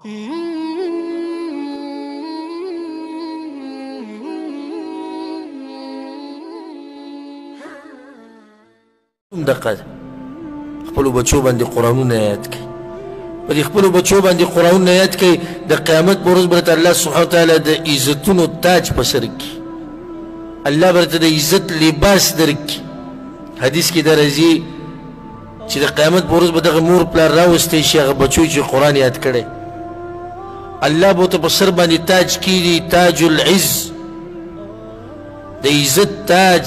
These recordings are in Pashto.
دقه خپلو بچو باندې قرآنونه یاد کړئ په دې خپلو بچو باندې قرآنونه یاد کړئ د قیامت په ورځ به درته الله سبحانه وتعالی د عزتونو تاج په سر کړي الله به درته د عزت لباس درکړي حدیث کې دا راځي چې د قیامت په ورځ به دغه مور پلار راوستی شي هغه بچو چې قرآن یاد کړی الله به ورته په سر باندې تاج کړي تاج العز د عزت تاج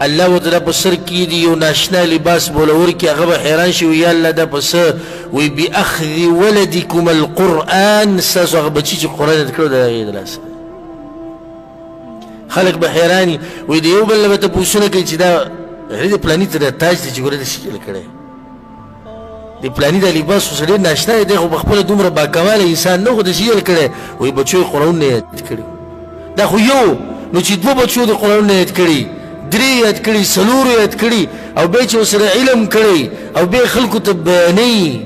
الله و تعالی په سر کې دی یو ناشنا لباس بولور کې هغه به حیران شي وي یا الله دا په څه وي باخذ ولدکم القرآن ستاسو هغه بچي چې قرآن یاد کړی د هغې د لاسه خلک به حیراني وي د یو بل نه به تپوسونه کوي چې دا هغې د پلاني ته دا تاج دی چې ګوره دا څه چل کړی د پلاني دا لباس خو سړی ناشنا دی خو په خپله دومره باکماله انسان نه خو د څه چل کړی وایي بچو یې قرآنونه یاد کړي دا خو یو نو چې دوه بچو د قرآنونه یاد کړي درې یاد کړي څلورو یاد کړي او بیا چې ورسره علم کړی او بیا خلکو ته بیانوي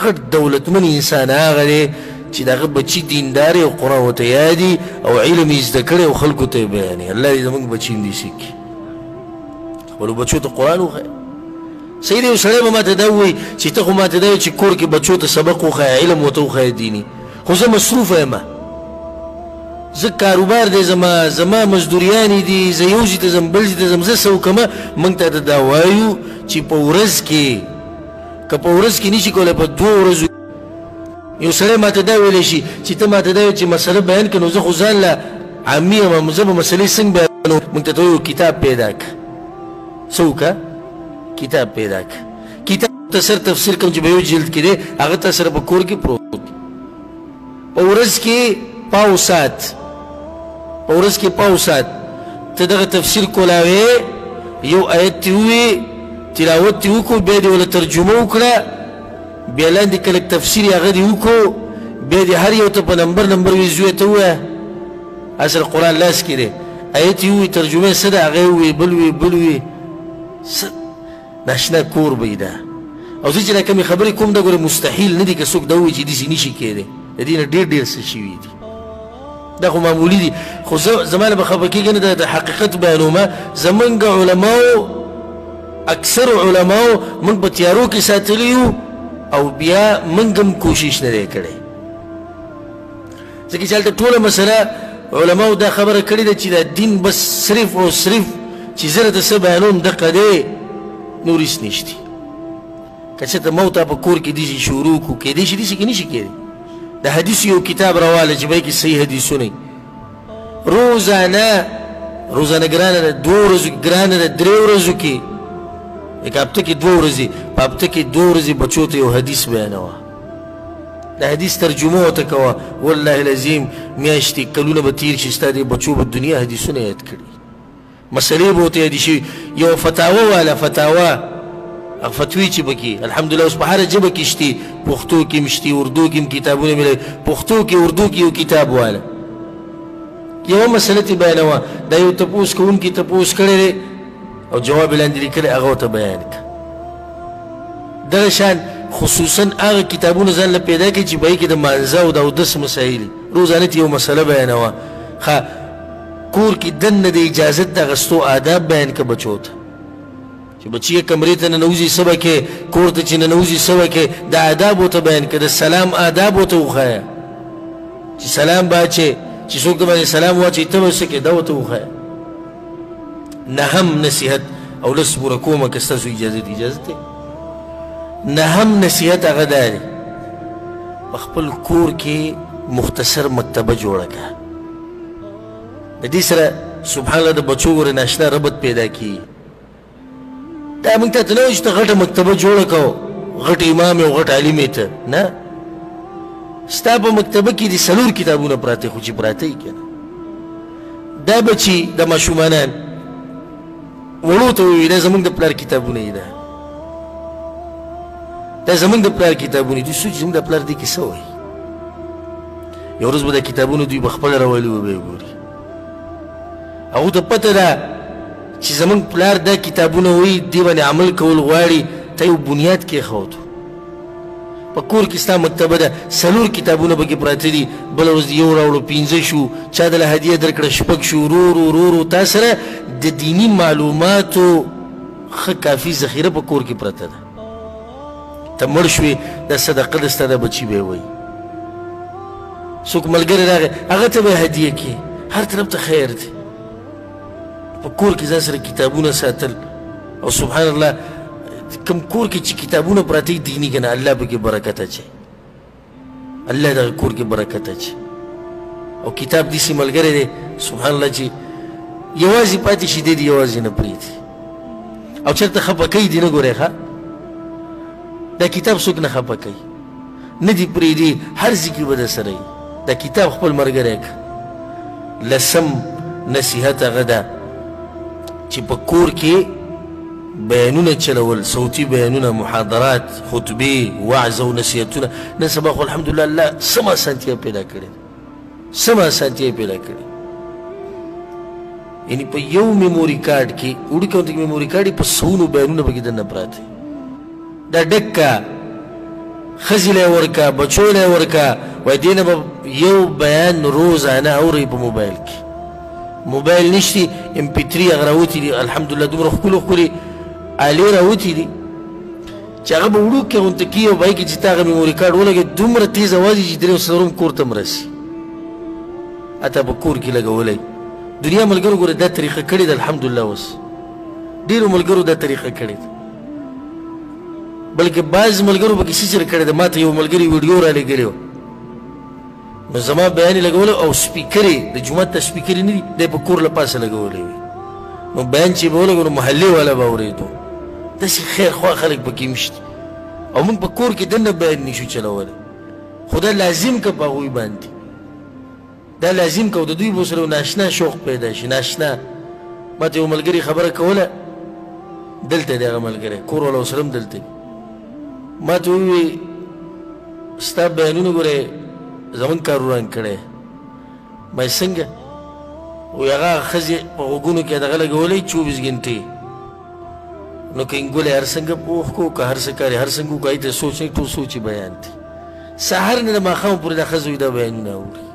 غټ دولتمن انسان هغه دی چې د هغه بچي دیندار او قرآن ورته یادي او علم یې زده کړی او خلکو ته یې بیانوي الله دې زموږ بچي همداسې کړي خپلو بچو ته قرآن وښایه صحیح دی یو سړی به ماته دا ووایي چې ته خو ماته دا وایي چې کور کې بچو ته سبق وښایه علم ورته وښایه دیني خو زه مصروفه یم زه کاروبار دی زما مزدوریانې دي زه یو ځای ته ځم بل ځای ته ځم زه څه وکړمه موږ ته دا وایو چې په ورځ کې که په ورځ کې نشي کولی په 2 ورځو یو سړی ماته دا ویلی شي چې ته ماته دا وایي چې مسله بیان کړه نو زه خو ځان له عامي یم زه به مسلې څنګه بیانوم موږ ته وایو کتاب پیدا کړه څه وکړه کتاب پیدا کړه کتاب ته سر تفسیر کوم چې په یو جلد کې دی هغه ته سره په کور کې پروت دی په ورځ کې پاو ساعت په ورځ کې پاو ساعت ته دغه تفسیر کولاوې یو آیت دې ووایې تلاوت دې وکړو بیا دې ورله ترجمه وکړه بیا لاندې کلک تفسیر یې هغه دې وکړو بیا دې هر یو ته په نمبر وي زوی ته ووایه اصل قرآن لاس کې دی آیت یې ووایي ترجمه یې څه ده هغه یې ووایي بل وي ناشنا کور به دا او زه چې دا کمې خبرې کوم دا ګوره مستحیل نه دي که څوک دا ووایي چې داسې نشي کېدی د دې نه ډېر څه شوي دي دا خو معمولي دي خو زما نه به خفه کېږي نه د حقیقت بیانومه زمونږ علماو اکثر علماو موږ په تیارو کې ساتلي یو او بیا موږ هم کوشش نه دی کړی ځکه چې هلته ټوله مسله علماو دا خبره کړې ده چې دا دین بس صرف او صرف چې زه راته څه بیانوم دقه دی نور هېڅ نشتي که چېرته ما ته په کور کې داسې شروع کړو کېدی شي داسې کې نشي کېدی د حدیث یو کتاب راواله چې پکې صحیح حدیثونه روزانه ګرانه ده 2 ورځو کې ګرانه ده 3 ورځو کې لکه هفته کې 2 ورځې په هفته کې 2 ورځې بچو ته یو حدیث بیانوه د حدیث ترجمه ورته کوه والله العظیم میاشتې کلونه به تېر شي ستا دې بچو به دنیا حدیثونه یاد کړي مسلې به ورته یادې شوي یو فتاوه واله فتاوه فتوی چې پکې الحمدلله اوس په هره ژبه کې شتي پښتو کې هم شتي اردو کې هم کتابونه ملی پښتو کې اردو کې یو کتاب واله یوه مسله ترې بیانوه دا یو تپوس کوونکي تپوس کړی دی او جواب یې لاندې لیکلی هغه ورته بیان کړه دغه شان خصوصا هغه کتابونه ځان له پیدا کړي چې په هغې کې د مانځه او د اودس مسایل روزانه یو مسله بیانوه ښه کور کې دننه د اجازت د اخیستو آداب بیان کړه بچو ته چې بچی کمرې ته ننوځي څه به کې کور ته چې ننوځي څه به کې د آداب ورته بیان کړه د سلام آداب ورته وښایه چې سلام به اچې چې څوک د باندې سلام واچوي ته به څه کې دا ورته وښایه نهم نصیحت او لس پوره کومه که ستاسو اجازت دی نهم نصیحت هغه دا دی په خپل کور کې مختصر مکتبه جوړه کړه د دې سره سبحان الله د بچو ګورې ناشنا ربط پیدا کېږي دا موږ ته نه وایي چې ته غټه مکتبه جوړه کړو غټ امام او غټ عالم یې ته نه ستا په مکتبه کې د 4 کتابونه پراته خو چې پراته یي که نه دا بچي د ماشومانان وړو ته ووایي دا زموږ د پلار کتابونه یي دا زموږ د پلار کتابونه دوی سوچ زموږ د پلار دې کې څه وایي یو ورځ به دا کتابونه دوی به خپله راولي و به یې ګوري هغو ته پته ده چې زمونږ پلار دا کتابونه وایي دې باندې عمل کول غواړي ته یو بنیاد کېښود په کور کې ستا مکتبه ده 4 کتابونه پکې پراته دي بله ورځ یو راوړو 15 شو چا دله هدیه درکړه 6 شو ورو تا سره د دیني معلوماتو ښه کافي ذخیره په کور کې پرته ده ته مړ شوې دا صدقه د ستا د بچي به یې وایي څوک ملګری راغی هغه ته به یې هدیه کړي هر طرف ته خیر دی په کور کې ځان سره کتابونه ساتل او سبحان الله کم کور کې چې کتابونه پراته دیني که نه الله پکې برکت اچوي الله دغه کور کې برکت اچوي او کتاب داسې ملګری دی سبحان الله چې یوازې پاتې شي دی یوازې نه پرېږدي او چېرته خفه کوي دي نه ګورئ ښه دا کتاب څوک نه خفه کوي نه دي پرېږدي هر ځای کې به در سره وي دا کتاب خپل ملګری کړه لسم نصیحت هغه ده چې په کور کې بیانونه چلول صوتي بیانونه محاضرات خطبې وعظ او نصیحتونه نن سبا خو الحمدلله الله سم اسانتیا پیدا کړې سم اسانتیا پیدا کړې یعنی په یو میموري کارډ کې وړوکی غوندې میموري کارډ یې په سلونو بیانونه پکې دننه پراته دا ډک کا ښځې له یې ورکه بچو له یې ورکه وایي دې نه به یو بیان روزانه اورئ په موبایل کې موبایل نشتی MP3 هغه راوتي دي الحمدلله دومره ښکلي آلې راوتي دي چې هغه به وړوکی غونته کي او به یې کې چې تا هغه میموري کارډ ولګوې دومره تیز اواز یې چې درې څلورم کور ته هم رسي اته په کور کې لګولی دنیا ملګرو ګوره دا طریقه کړې ده الحمدلله اوس ډېرو ملګرو دا طریقه کړې ده بلکې بعض ملګرو پکې سیچر کړی ده ما ته یو ملګري ویډیو رالیږلې وه نو زما بیان یې لګولی او سپیکر یې د جومات ته سپیکر یې نه دي دی په کور له پاسه لګولی وي نو بیان چې به ولګو نو محلې والا به اورېدو داسې خیر خوا خلک پکې مشتي او موږ په کور کې دننه بیان نشو چلولی خو دا لازم که په هغوی باندې دا لازم که د دوی به سره ناشنا شوق پیدا شي ناشنا ما ته یو ملګري خبره کوله دلته دی هغه ملګری کور والا ورسره هم دلته ما ته وویل ستا بیانونه ګورې زمونږ کار وران کړی ما یې څنګه وایي هغه ښځې په غوږونو کې دغه لګولی 24 ګنټې نو که انګولی هر څنګه پوخ کو که هر څه کاري هر څنګه وکړو هغې ته سوچ نه ټول سوچ بیان دی سهار نه د ماښامه پورې دا ښځه وي دا بیانونه اوري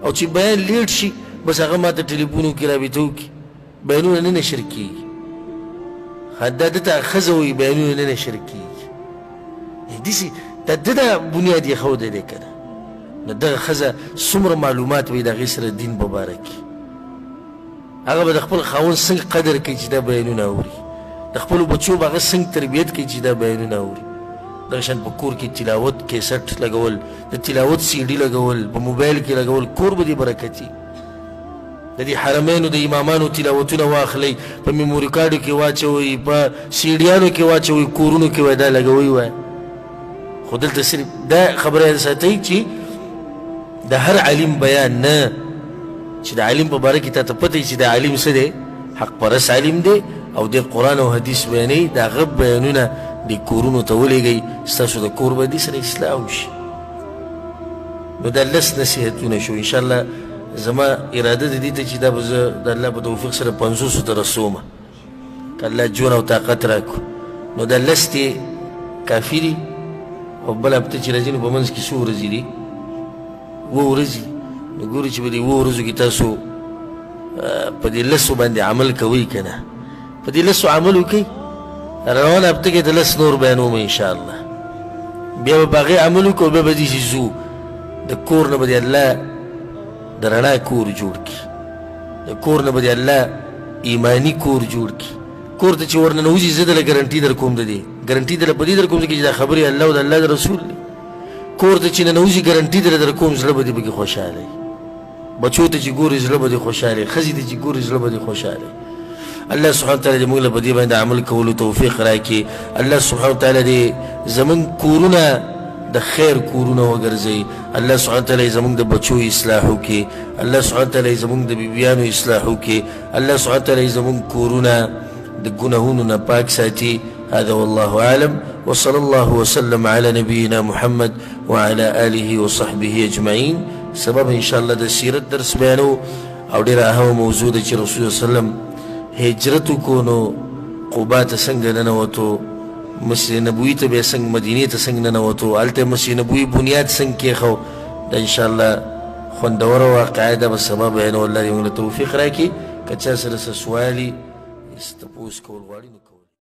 او چې بیان لیټ شي بس هغه ما ته ټلیفون وکړي رابطه وکړي بیانونه نه نشر کېږي دا ده ته ښځه وایي بیانونه نه نشر کېږي داسې دا ده دا بنیاد یې ښودی دی که نه نو دغه ښځه څومره معلومات وایي د هغې سره دین په باره کې هغه به د خپل خاوند څنګه قدر کوي چې دا بیانونه اوري د خپلو بچو به هغه څنګه تربیت کوي چې دا بیانونه اوري دغه شان په کور کې تلاوت کیسټ لګول د تلاوت CD لګول په موبایل کې لګول کور به دې برکتي د دې حرمینو د امامانو تلاوتونه واخلئ په میموري کارډو کې واچوئ په سیډیانو کې واچوئ کورونو کې وایي دا لګوئ وایي خو دلته صرف دا خبره یاد ساتئ چې د هر عالم بیان نه چې د عالم په باره کې تا ته پته وي چې د عالم څه دی حق پرست عالم دی او د قرآن او حدیث بیانوي د هغه بیانونه د کورونو ته ولېږئ ستاسو د کور به دې سره اصلاح وشي نو دا 10 نصیحتونه شو انشاءالله زما اراده د دې ته چې دا به زه د الله په توفیق سره 500 ته رسومه که الله جون او طاقت راکړو نو دا 10 دې کافي دي او بله هفته چې راځي نو په منځ کې څو ورځې دي 2 ورځې نو ګورئ چې په دې 2 ورځو کې تاسو په دې 10 باندې عمل کوئ که نه په دې 10 عمل وکئ روانه هفته کې د 10 نور بیانوم انشاءالله بیا به په هغې عمل وکړو بیا به داسې ځو د کور نه به دې الله د رڼا کور جوړ کړي د کور نه به دې الله ایماني کور جوړ کړي کور ته چې ورننوځي زه دله ګرنټي در کوم د دې ګرنټي دله په دې در کوم چې دا خبرې الله او د الله د رسول دی کور ته چې ننوځي ګرنټي دله در کوم زړه به دې پکې خوشحاله بچو ته چې ګورې زړه به دې خوشحاله ښځې ته چې ګورې زړه به دې خوشحاله الله سبحانه وتعالی دې موږ له په دې باندې عمل کولو توفیق راکړي الله سبحانه وتعالی دې زموږ کورونه د خیر کورونه وګرځوي الله سبحانه وتعالی زموږ د بچو اصلاح وکړي الله سبحانه وتعالی زموږ د بیبیانو اصلاح وکړي الله سبحانه وتعالی زموږ کورونه د ګناهونو نه پاک ساتي هذا والله أعلم وصلى الله وسلم على نبينا محمد وعلى آله وصحبه أجمعين سبب إن شاء الله د سیرت درس بیانو او ډېره اهمه موضوع ده چې رسول الله صلی الله علیه وسلم هجرت وکړو نو قبا ته څنګه ننوتو مسجد نبوي ته بیا څنګه مدینې ته څنګه ننوتو هلته مسجد نبوي بنیاد څنګه کېښو دا انشاءالله خوندوره واقعه ده به سبا بیانو الله دې موږ له توفیق راکړي که چا سره څه سوال وي تپوس کول غواړي نو